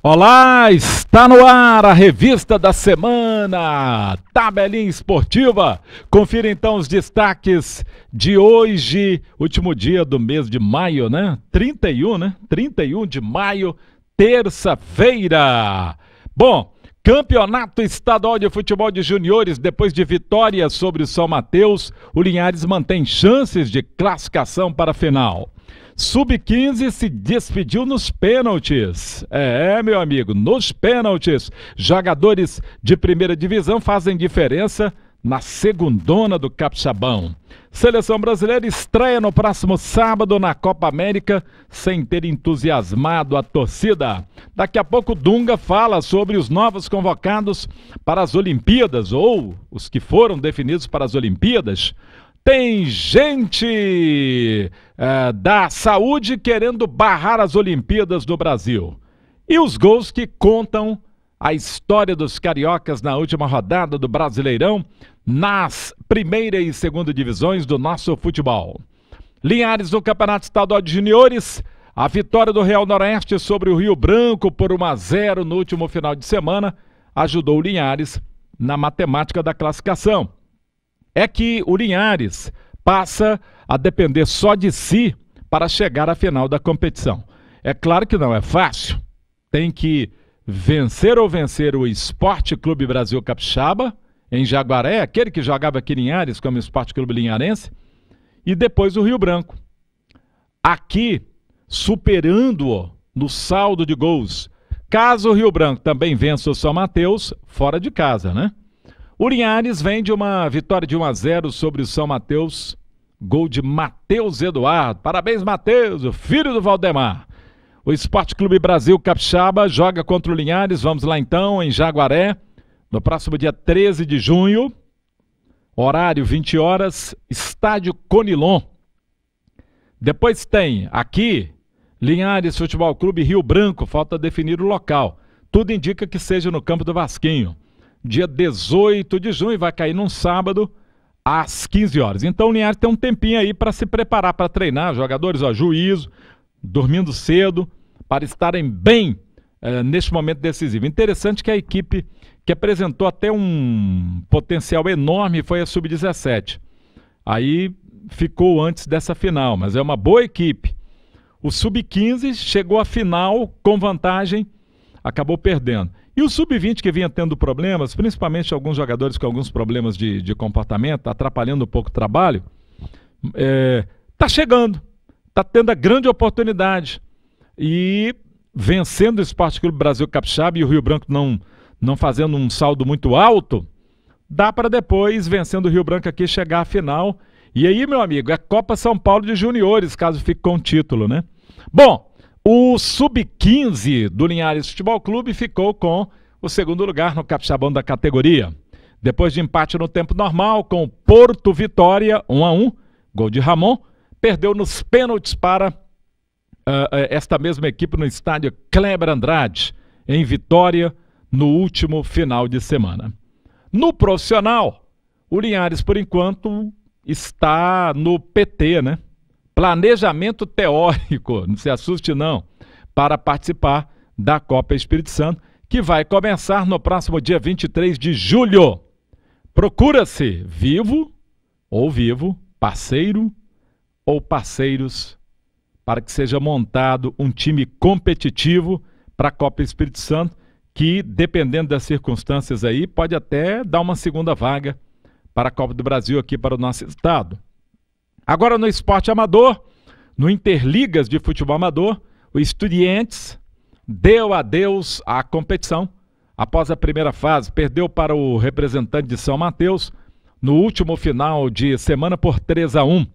Olá, está no ar a revista da semana, Tabelinha Esportiva. Confira então os destaques de hoje, último dia do mês de maio, né? 31 de maio, terça-feira. Bom, Campeonato Estadual de Futebol de Juniores, depois de vitória sobre o São Mateus, o Linhares mantém chances de classificação para a final. Sub-15 se despediu nos pênaltis. Meu amigo, nos pênaltis. Jogadores de primeira divisão fazem diferença na segundona do Capixabão. Seleção brasileira estreia no próximo sábado na Copa América sem ter entusiasmado a torcida. Daqui a pouco Dunga fala sobre os novos convocados para as Olimpíadas ou os que foram definidos para as Olimpíadas. Tem gente da saúde querendo barrar as Olimpíadas no Brasil. E os gols que contam a história dos cariocas na última rodada do Brasileirão nas primeira e segunda divisões do nosso futebol. Linhares no Campeonato Estadual de Juniores, a vitória do Real Noroeste sobre o Rio Branco por 1-0 no último final de semana ajudou o Linhares na matemática da classificação. É que o Linhares passa a depender só de si para chegar à final da competição. É claro que não é fácil. Tem que vencer o Esporte Clube Brasil Capixaba, em Jaguaré, aquele que jogava aqui em Linhares como Esporte Clube Linharense, e depois o Rio Branco. Aqui, superando-o no saldo de gols. Caso o Rio Branco também vença o São Mateus, fora de casa, né? O Linhares vem de uma vitória de 1-0 sobre o São Mateus, gol de Matheus Eduardo. Parabéns, Matheus, o filho do Valdemar. O Esporte Clube Brasil Capixaba joga contra o Linhares, vamos lá então, em Jaguaré, no próximo dia 13 de junho, horário 20 horas, estádio Conilon. Depois tem aqui, Linhares Futebol Clube Rio Branco, falta definir o local. Tudo indica que seja no campo do Vasquinho. Dia 18 de junho, vai cair num sábado, às 15 horas. Então o Linhares tem um tempinho aí para se preparar, para treinar. Jogadores, juízo, dormindo cedo, para estarem bem neste momento decisivo. Interessante que a equipe que apresentou até um potencial enorme foi a Sub-17. Aí ficou antes dessa final, mas é uma boa equipe. O Sub-15 chegou à final com vantagem, acabou perdendo. E o Sub-20 que vinha tendo problemas, principalmente alguns jogadores com alguns problemas de comportamento, atrapalhando um pouco o trabalho, está chegando, está tendo a grande oportunidade. E vencendo o Esporte Clube Brasil Capixaba e o Rio Branco não fazendo um saldo muito alto, dá para depois, vencendo o Rio Branco aqui, chegar à final. E aí, meu amigo, é Copa São Paulo de Juniores, caso fique com o título, né? Bom, o Sub-15 do Linhares Futebol Clube ficou com o segundo lugar no Capixabão da categoria. Depois de empate no tempo normal com o Porto Vitória, 1-1, gol de Ramon, perdeu nos pênaltis para esta mesma equipe no estádio Kleber Andrade, em Vitória, no último final de semana. No profissional, o Linhares, por enquanto, está no PT, né? Planejamento teórico, não se assuste não, para participar da Copa Espírito Santo, que vai começar no próximo dia 23 de julho. Procura-se vivo, parceiro ou parceiros, para que seja montado um time competitivo para a Copa Espírito Santo, que, dependendo das circunstâncias aí, pode até dar uma segunda vaga para a Copa do Brasil aqui para o nosso estado. Agora no esporte amador, no Interligas de Futebol Amador, o Estudiantes deu adeus à competição. Após a primeira fase, perdeu para o representante de São Mateus no último final de semana por 3-1.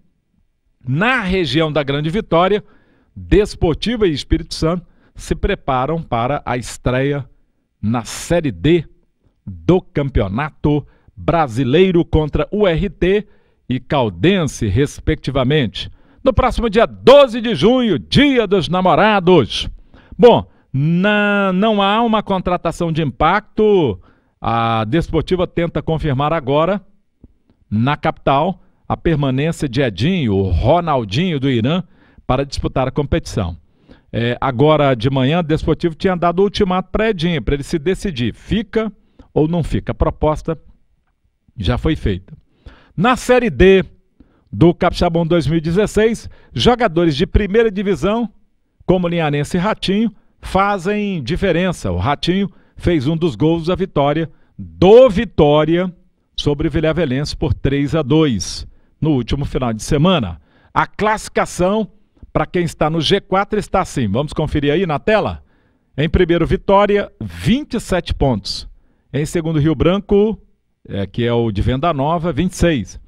Na região da Grande Vitória, Desportiva e Espírito Santo se preparam para a estreia na Série D do Campeonato Brasileiro contra o URT e Caldense, respectivamente. No próximo dia 12 de junho, Dia dos Namorados. Bom, não há uma contratação de impacto. A Desportiva tenta confirmar agora, na capital, a permanência de Edinho, o Ronaldinho do Irã, para disputar a competição. Agora de manhã, o Desportivo tinha dado o ultimato para Edinho, para ele se decidir, fica ou não fica. A proposta já foi feita. Na Série D do Capixabão 2016, jogadores de primeira divisão, como Linharense e Ratinho, fazem diferença. O Ratinho fez um dos gols da vitória do Vitória sobre o Vilhavelense por 3-2 no último final de semana. A classificação para quem está no G4 está assim. Vamos conferir aí na tela? Em primeiro, Vitória, 27 pontos. Em segundo, Rio Branco, que é o de Venda Nova, 26.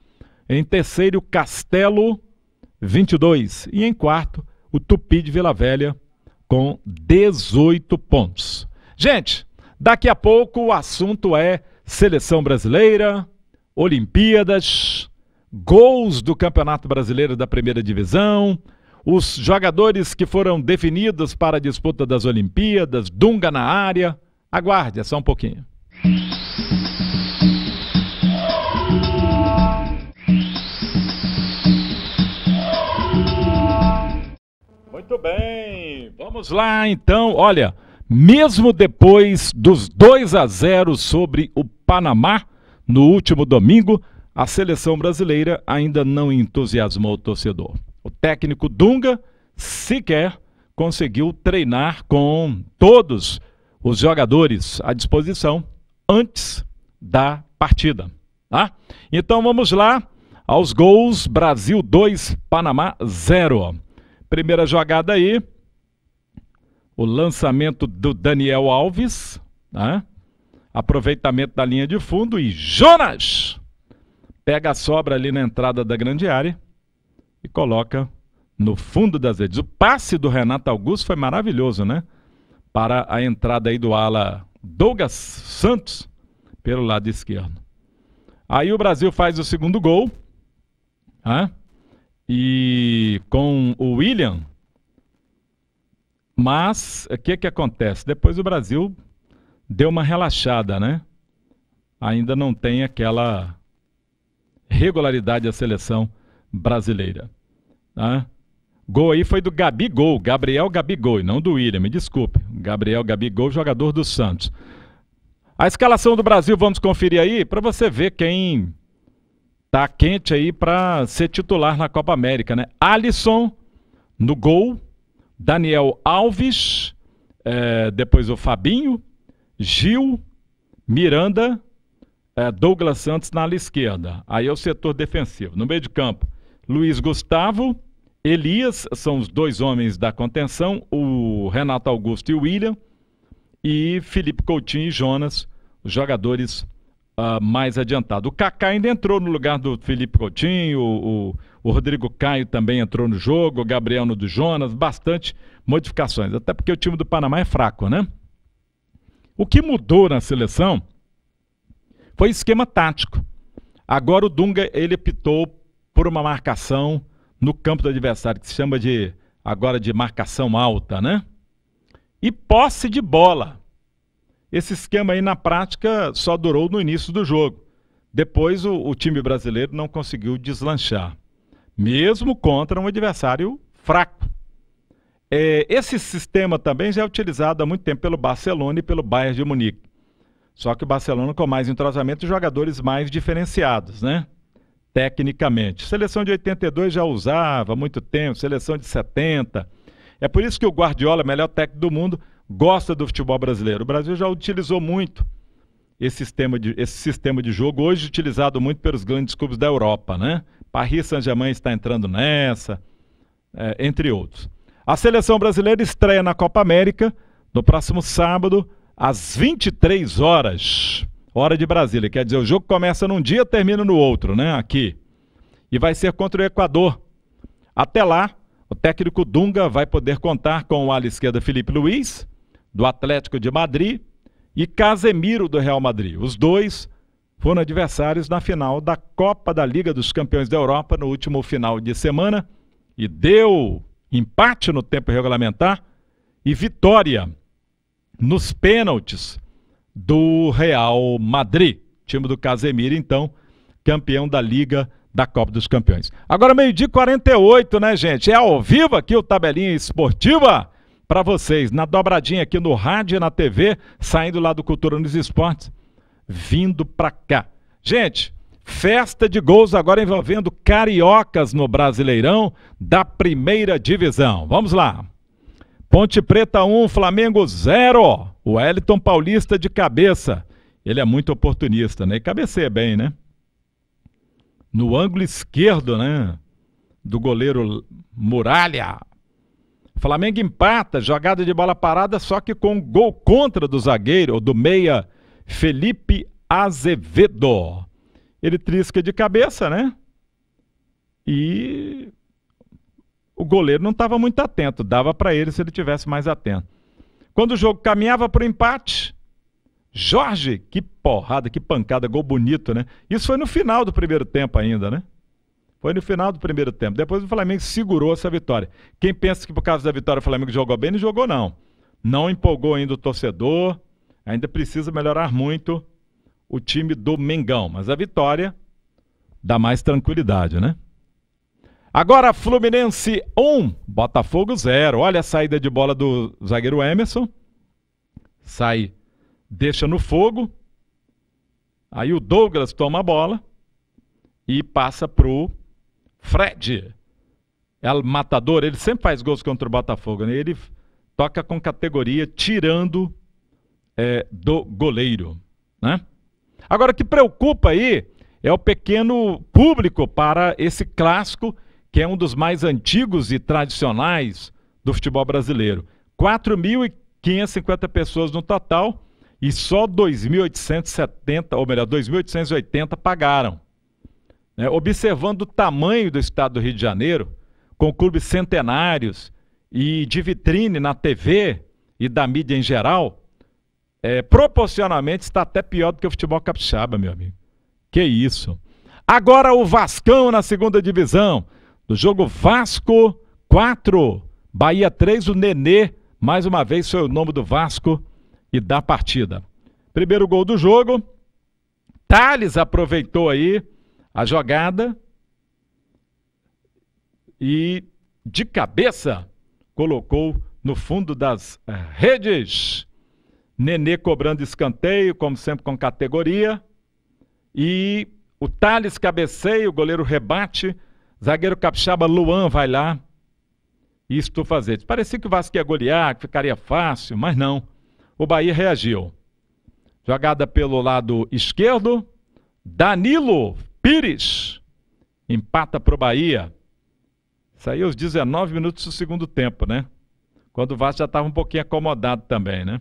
Em terceiro, Castelo, 22. E em quarto, o Tupi de Vila Velha, com 18 pontos. Gente, daqui a pouco o assunto é Seleção Brasileira, Olimpíadas, gols do Campeonato Brasileiro da Primeira Divisão, os jogadores que foram definidos para a disputa das Olimpíadas, Dunga na área. Aguarde, é só um pouquinho. Muito bem, vamos lá então. Olha, mesmo depois dos 2-0 sobre o Panamá no último domingo, a seleção brasileira ainda não entusiasmou o torcedor. O técnico Dunga sequer conseguiu treinar com todos os jogadores à disposição antes da partida. Tá? Então vamos lá aos gols. Brasil 2, Panamá 0. Primeira jogada aí, o lançamento do Daniel Alves, né? Aproveitamento da linha de fundo e Jonas pega a sobra ali na entrada da grande área e coloca no fundo das redes. O passe do Renato Augusto foi maravilhoso, né? Para a entrada aí do ala Douglas Santos pelo lado esquerdo. Aí o Brasil faz o segundo gol, né? E com o William. Mas o que acontece? Depois o Brasil deu uma relaxada, né? Ainda não tem aquela regularidade da seleção brasileira. Tá? Gol aí foi do Gabigol, Gabriel Gabigol, e não do William, me desculpe. Gabriel Gabigol, jogador do Santos. A escalação do Brasil, vamos conferir aí, para você ver quem tá quente aí para ser titular na Copa América, né? Alisson no gol, Daniel Alves, depois o Fabinho, Gil, Miranda, Douglas Santos na ala esquerda. Aí é o setor defensivo. No meio de campo, Luiz Gustavo, Elias, são os dois homens da contenção, o Renato Augusto e o William, e Felipe Coutinho e Jonas, os jogadores mais adiantados. O Kaká ainda entrou no lugar do Felipe Coutinho, o Rodrigo Caio também entrou no jogo, o Gabriel no do Jonas, bastante modificações, até porque o time do Panamá é fraco, né? O que mudou na seleção foi esquema tático. Agora o Dunga, ele optou por uma marcação no campo do adversário, que se chama agora de marcação alta, né? E posse de bola. Esse esquema aí, na prática, só durou no início do jogo. Depois o time brasileiro não conseguiu deslanchar, mesmo contra um adversário fraco. Esse sistema também já é utilizado há muito tempo pelo Barcelona e pelo Bayern de Munique. Só que o Barcelona com mais entrosamento e jogadores mais diferenciados, né? Tecnicamente. Seleção de 82 já usava há muito tempo, seleção de 70. É por isso que o Guardiola, melhor técnico do mundo, gosta do futebol brasileiro. O Brasil já utilizou muito esse sistema de jogo, hoje utilizado muito pelos grandes clubes da Europa, né? Paris Saint-Germain está entrando nessa, entre outros. A seleção brasileira estreia na Copa América no próximo sábado, às 23 horas, hora de Brasília. Quer dizer, o jogo começa num dia, termina no outro, né? Aqui. E vai ser contra o Equador. Até lá, o técnico Dunga vai poder contar com o ala esquerda Felipe Luiz, do Atlético de Madrid, e Casemiro, do Real Madrid. Os dois foram adversários na final da Copa da Liga dos Campeões da Europa no último final de semana e deu empate no tempo regulamentar e vitória nos pênaltis do Real Madrid. Time do Casemiro, então, campeão da Liga da Copa dos Campeões. Agora 12h48, né, gente? É ao vivo aqui o Tabelinha Esportiva para vocês, na dobradinha aqui no rádio e na TV, saindo lá do Cultura nos Esportes, vindo para cá. Gente, festa de gols agora envolvendo cariocas no Brasileirão da primeira divisão. Vamos lá. Ponte Preta 1, Flamengo 0. O Wellington Paulista de cabeça. Ele é muito oportunista, né? E cabeceia bem, né? No ângulo esquerdo, né? Do goleiro Muralha. Flamengo empata, jogada de bola parada, só que com gol contra do zagueiro, do meia Felipe Azevedo. Ele trisca de cabeça, né? E o goleiro não estava muito atento, dava para ele se ele tivesse mais atento. Quando o jogo caminhava para o empate, Jorge, que porrada, que pancada, gol bonito, né? Isso foi no final do primeiro tempo ainda, né? Foi no final do primeiro tempo. Depois o Flamengo segurou essa vitória. Quem pensa que por causa da vitória o Flamengo jogou bem, não jogou não. Não empolgou ainda o torcedor, ainda precisa melhorar muito o time do Mengão. Mas a vitória dá mais tranquilidade, né? Agora Fluminense 1, Botafogo 0. Olha a saída de bola do zagueiro Emerson. Sai, deixa no fogo. Aí o Douglas toma a bola e passa pro Fred. É o matador, ele sempre faz gols contra o Botafogo, né? Ele toca com categoria, tirando do goleiro, né? Agora, o que preocupa aí é o pequeno público para esse clássico, que é um dos mais antigos e tradicionais do futebol brasileiro. 4.550 pessoas no total e só 2.870, ou melhor, 2.880 pagaram. Observando o tamanho do estado do Rio de Janeiro, com clubes centenários e de vitrine na TV e da mídia em geral, proporcionalmente está até pior do que o futebol capixaba, meu amigo. Que isso. Agora o Vascão na segunda divisão. Do jogo Vasco 4, Bahia 3, o Nenê, mais uma vez foi o nome do Vasco e da partida. Primeiro gol do jogo, Thales aproveitou aí a jogada e de cabeça colocou no fundo das redes. Nenê cobrando escanteio, como sempre com categoria. E o Thales cabeceia, o goleiro rebate. Zagueiro capixaba Luan vai lá e estufazetes. Parecia que o Vasco ia golear, que ficaria fácil, mas não. O Bahia reagiu. Jogada pelo lado esquerdo. Danilo Pires empata para o Bahia. Isso aí aos 19 minutos do segundo tempo, né? Quando o Vasco já estava um pouquinho acomodado também, né?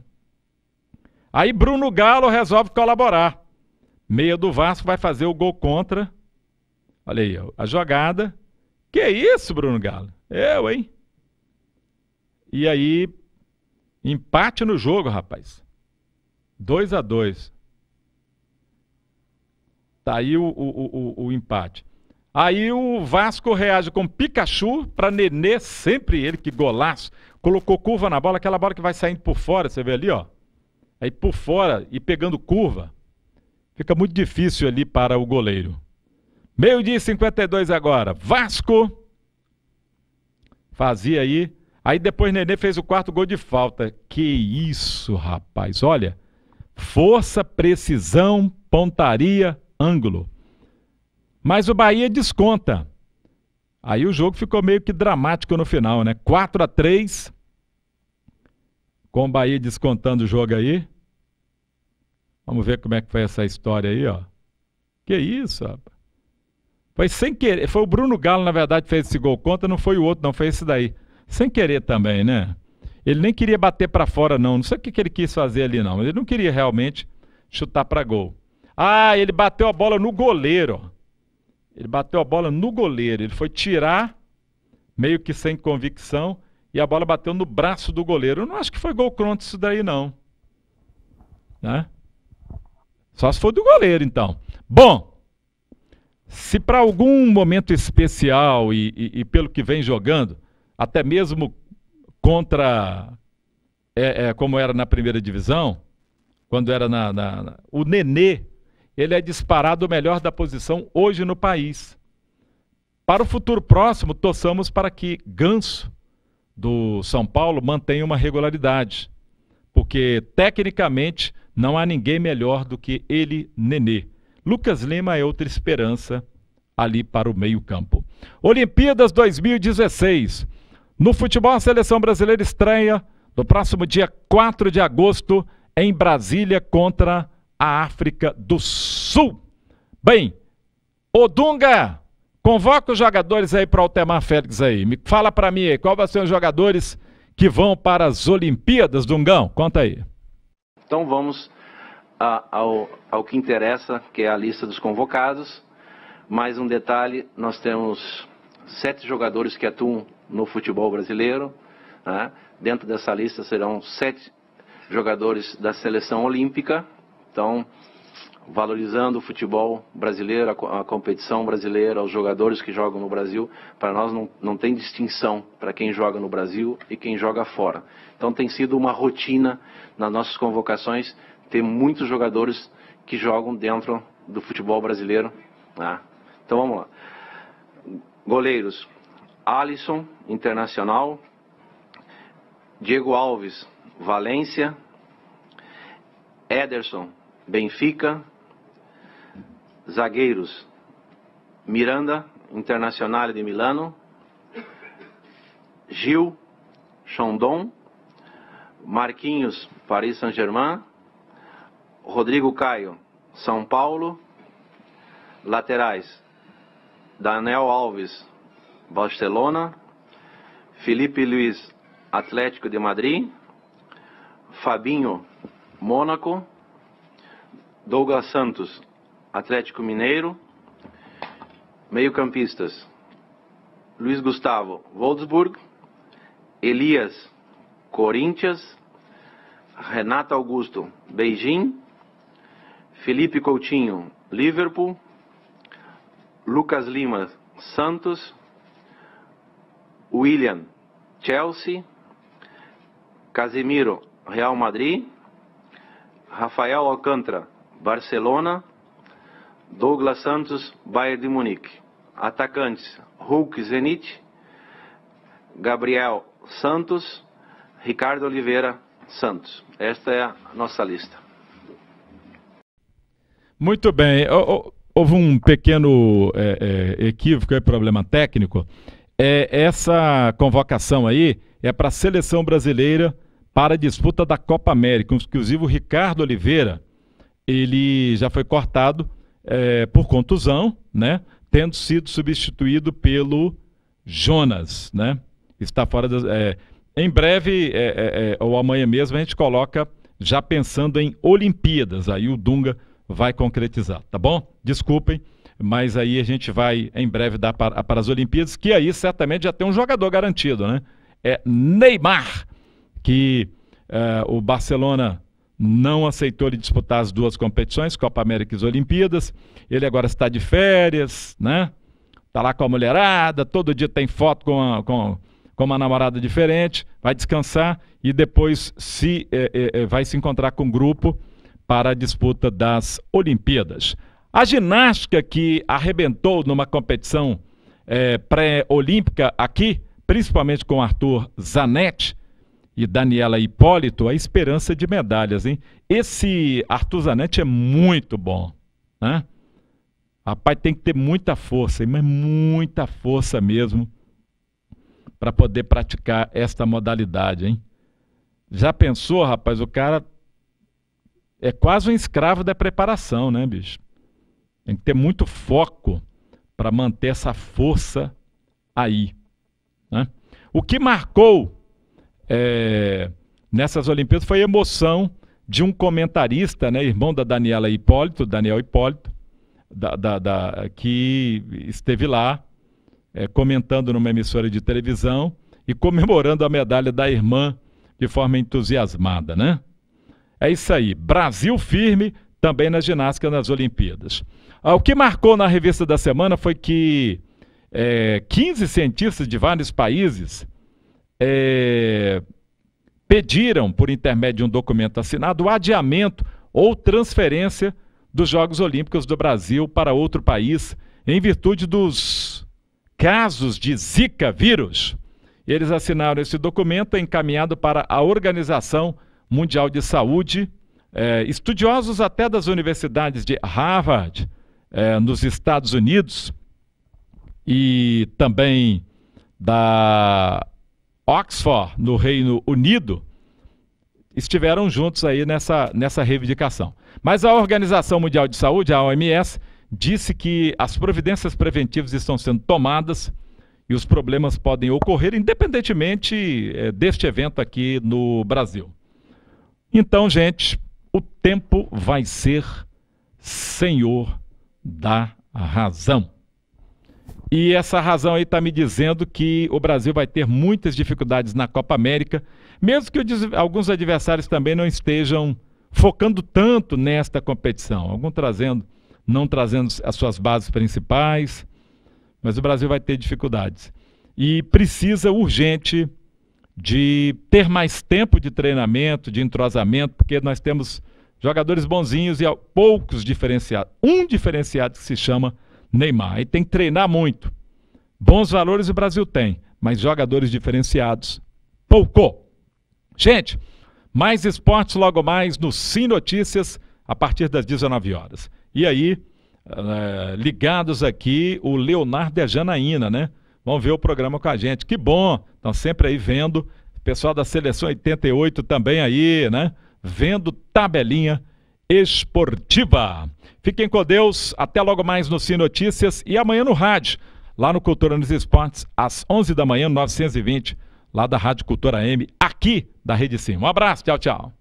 Aí Bruno Galo resolve colaborar. Meia do Vasco vai fazer o gol contra. Olha aí, a jogada. Que isso, Bruno Galo? Eu, hein? E aí, empate no jogo, rapaz. 2-2. Tá aí o empate. Aí o Vasco reage com Pikachu para Nenê, sempre ele, que golaço. Colocou curva na bola, aquela bola que vai saindo por fora, você vê ali, ó. Aí por fora e pegando curva. Fica muito difícil ali para o goleiro. 12h52 agora. Vasco fazia aí. Aí depois Nenê fez o quarto gol de falta. Que isso, rapaz. Olha. Força, precisão, pontaria, ângulo. Mas o Bahia desconta. Aí o jogo ficou meio que dramático no final, né? 4-3. Com o Bahia descontando o jogo aí. Vamos ver como é que foi essa história aí, ó. Que isso, rapaz. Foi sem querer. Foi o Bruno Galo, na verdade, que fez esse gol contra, não foi o outro, não, foi esse daí. Sem querer também, né? Ele nem queria bater para fora, não. Não sei o que ele quis fazer ali, não. Ele não queria realmente chutar para gol. Ah, ele bateu a bola no goleiro, ó. Ele bateu a bola no goleiro. Ele foi tirar, meio que sem convicção, e a bola bateu no braço do goleiro. Eu não acho que foi gol contra isso daí, não. Né? Só se for do goleiro, então. Bom, se para algum momento especial e pelo que vem jogando, até mesmo contra, como era na primeira divisão, quando era o Nenê, ele é disparado o melhor da posição hoje no país. Para o futuro próximo, torçamos para que Ganso do São Paulo mantém uma regularidade, porque tecnicamente não há ninguém melhor do que ele, Nenê. Lucas Lima é outra esperança ali para o meio-campo. Olimpíadas 2016. No futebol, a seleção brasileira estreia no próximo dia 4 de agosto em Brasília contra a África do Sul. Bem, ô Dunga, convoca os jogadores aí para o Altemar Félix aí. Me fala para mim aí, qual vai ser os jogadores que vão para as Olimpíadas, Dungão? Conta aí. Então vamos ao que interessa, que é a lista dos convocados. Mais um detalhe, nós temos 7 jogadores que atuam no futebol brasileiro, né? Dentro dessa lista serão 7 jogadores da seleção olímpica. Então, valorizando o futebol brasileiro, a competição brasileira, os jogadores que jogam no Brasil. Para nós não tem distinção para quem joga no Brasil e quem joga fora. Então tem sido uma rotina nas nossas convocações ter muitos jogadores que jogam dentro do futebol brasileiro. Então vamos lá. Goleiros: Alisson, Internacional; Diego Alves, Valência; Ederson, Benfica; zagueiros: Miranda, Internazionale de Milano; Gil, Shandong; Marquinhos, Paris Saint-Germain; Rodrigo Caio, São Paulo; laterais: Daniel Alves, Barcelona; Felipe Luiz, Atlético de Madrid; Fabinho, Mônaco; Douglas Santos, Atlético Mineiro; meio-campistas: Luiz Gustavo, Wolfsburg; Elias, Corinthians; Renato Augusto, Beijing; Felipe Coutinho, Liverpool; Lucas Lima, Santos; William, Chelsea; Casemiro, Real Madrid; Rafael Alcântara, Barcelona; Douglas Santos, Bayern de Munique. Atacantes: Hulk, Zenit; Gabriel, Santos; Ricardo Oliveira, Santos. Esta é a nossa lista. Muito bem. Houve um pequeno equívoco aí, problema técnico. Essa convocação aí é para a seleção brasileira para a disputa da Copa América. Inclusive o Ricardo Oliveira, ele já foi cortado por contusão, né? Tendo sido substituído pelo Jonas, né? Está fora das... em breve, ou amanhã mesmo, a gente coloca já pensando em Olimpíadas. Aí o Dunga vai concretizar, tá bom? Desculpem, mas aí a gente vai em breve dar para as Olimpíadas, que aí certamente já tem um jogador garantido, né? É Neymar, que o Barcelona não aceitou ele disputar as duas competições, Copa América e Olimpíadas. Ele agora está de férias, né? Tá lá com a mulherada, todo dia tem foto com uma namorada diferente, vai descansar e depois vai se encontrar com o grupo para a disputa das Olimpíadas. A ginástica, que arrebentou numa competição pré-olímpica aqui, principalmente com Arthur Zanetti e Daniela Hipólito, a esperança de medalhas, hein? Esse Arthur Zanetti é muito bom, né? Rapaz, tem que ter muita força, mas muita força mesmo, para poder praticar esta modalidade, hein? Já pensou, rapaz, o cara é quase um escravo da preparação, né, bicho? Tem que ter muito foco para manter essa força aí, né? O que marcou nessas Olimpíadas foi a emoção de um comentarista, né, irmão da Daniela Hipólito, Daniel Hipólito, que esteve lá comentando numa emissora de televisão e comemorando a medalha da irmã de forma entusiasmada, né? É isso aí, Brasil firme também na ginástica nas Olimpíadas. O que marcou na revista da semana foi que 15 cientistas de vários países pediram, por intermédio de um documento assinado, o adiamento ou transferência dos Jogos Olímpicos do Brasil para outro país, em virtude dos casos de Zika vírus. Eles assinaram esse documento encaminhado para a Organização Mundial de Saúde, estudiosos até das universidades de Harvard, nos Estados Unidos, e também da Oxford, no Reino Unido, estiveram juntos aí nessa reivindicação. Mas a Organização Mundial de Saúde, a OMS, disse que as providências preventivas estão sendo tomadas e os problemas podem ocorrer independentemente deste evento aqui no Brasil. Então, gente, o tempo vai ser senhor da razão. E essa razão aí está me dizendo que o Brasil vai ter muitas dificuldades na Copa América, mesmo que alguns adversários também não estejam focando tanto nesta competição. Alguns não trazendo as suas bases principais, mas o Brasil vai ter dificuldades. E precisa urgente de ter mais tempo de treinamento, de entrosamento, porque nós temos jogadores bonzinhos e poucos diferenciados. Um diferenciado que se chama Neymar. Aí tem que treinar muito. Bons valores o Brasil tem, mas jogadores diferenciados, pouco. Gente, mais esportes logo mais no Sim Notícias, a partir das 19 horas. E aí, ligados aqui, o Leonardo e a Janaína, né? Vão ver o programa com a gente. Que bom, estão sempre aí vendo. O pessoal da Seleção 88 também aí, né? Vendo tabelinha esportiva. Fiquem com Deus, até logo mais no Sim Notícias e amanhã no rádio, lá no Cultura nos Esportes, às 11 da manhã, 920, lá da Rádio Cultura M, aqui da Rede Sim. Um abraço, tchau, tchau.